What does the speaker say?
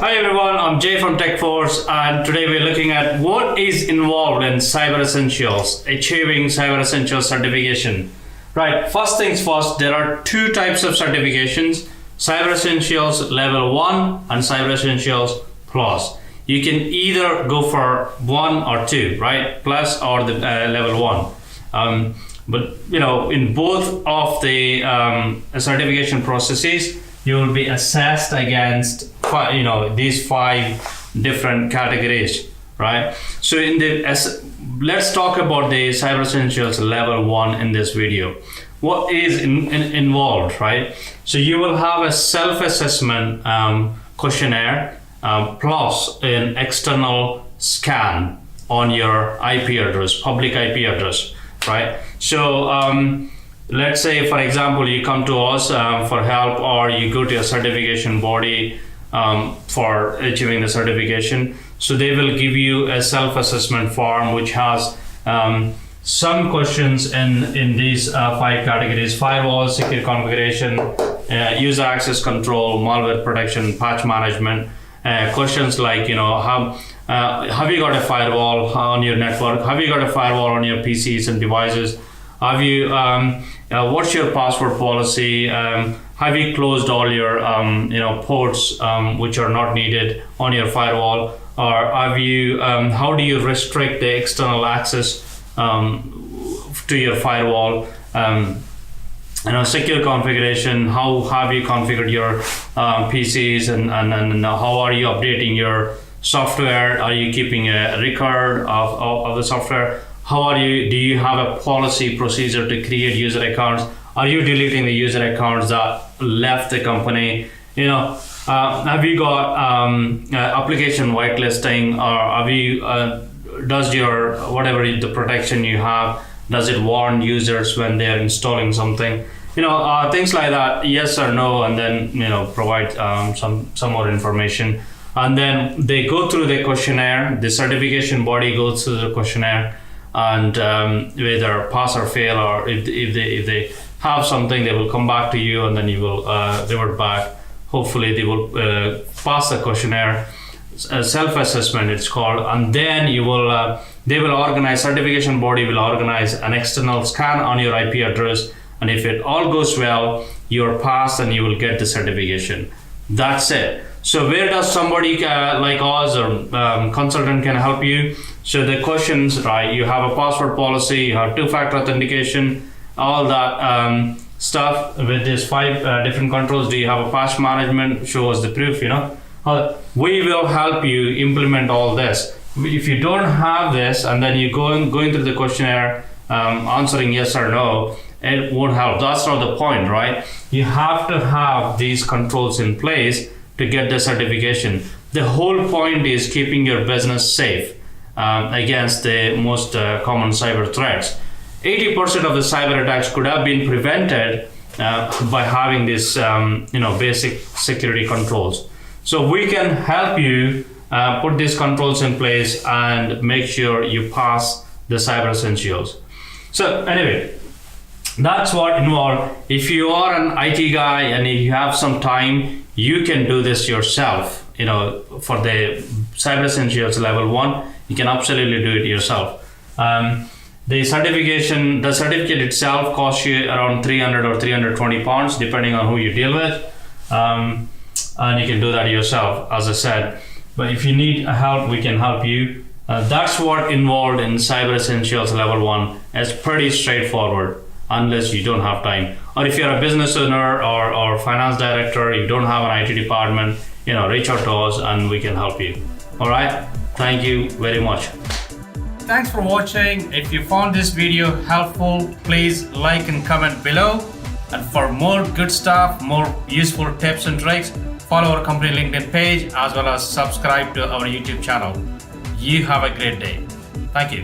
Hi everyone, I'm Jay from TechForce, and today we're looking at what is involved in Cyber Essentials, achieving Cyber Essentials certification. Right, first things first, there are two types of certifications, Cyber Essentials Level 1 and Cyber Essentials Plus. You can either go for 1 or 2, right, Plus or the Level 1. But in both of the certification processes, you will be assessed against these 5 different categories, right? So let's talk about the Cyber Essentials Level 1 in this video. What is involved, right? So you will have a self-assessment questionnaire plus an external scan on your IP address, public IP address, right? So let's say, for example, you come to us for help, or you go to a certification body for achieving the certification. So they will give you a self-assessment form which has some questions in these 5 categories: firewall, secure configuration, user access control, malware protection, patch management. Questions like, have you got a firewall on your network? Have you got a firewall on your PCs and devices? Have you, what's your password policy? Have you closed all your, ports which are not needed on your firewall? Or have you, how do you restrict the external access to your firewall? Secure configuration, how have you configured your PCs and how are you updating your software? Are you keeping a record of the software? Do you have a policy procedure to create user accounts? Are you deleting the user accounts that left the company? Have you got application whitelisting, or have you, does your, whatever the protection you have, does it warn users when they're installing something? Things like that, yes or no, and then, provide some more information. And then they go through the questionnaire, the certification body goes through the questionnaire, and whether pass or fail, or if they have something, they will come back to you, and then you will revert back. Hopefully they will pass the questionnaire, self-assessment it's called, and then they will organize, certification body will organize an external scan on your IP address, and if it all goes well, you're passed and you will get the certification. That's it. So where does somebody like us or consultant can help you? So the questions, right, you have a password policy, you have 2-factor authentication, all that stuff with these 5 different controls. Do you have a patch management? Show us the proof, we will help you implement all this. If you don't have this and then you're going through the questionnaire answering yes or no, it won't help. That's not the point, right? You have to have these controls in place to get the certification. The whole point is keeping your business safe against the most common cyber threats. 80% of the cyber attacks could have been prevented by having these basic security controls. So we can help you put these controls in place and make sure you pass the Cyber Essentials. So anyway, that's what involved. If you are an IT guy and if you have some time, you can do this yourself. For the Cyber Essentials Level 1, you can absolutely do it yourself. The certificate itself costs you around 300 or 320 pounds, depending on who you deal with. And you can do that yourself, as I said. But if you need help, we can help you. That's what involved in Cyber Essentials Level 1. It's pretty straightforward, unless you don't have time. Or if you're a business owner or finance director, you don't have an IT department, reach out to us and we can help you. All right, thank you very much. Thanks for watching. If you found this video helpful, please like and comment below. And for more good stuff, more useful tips and tricks, follow our company LinkedIn page as well as subscribe to our YouTube channel. You have a great day. Thank you.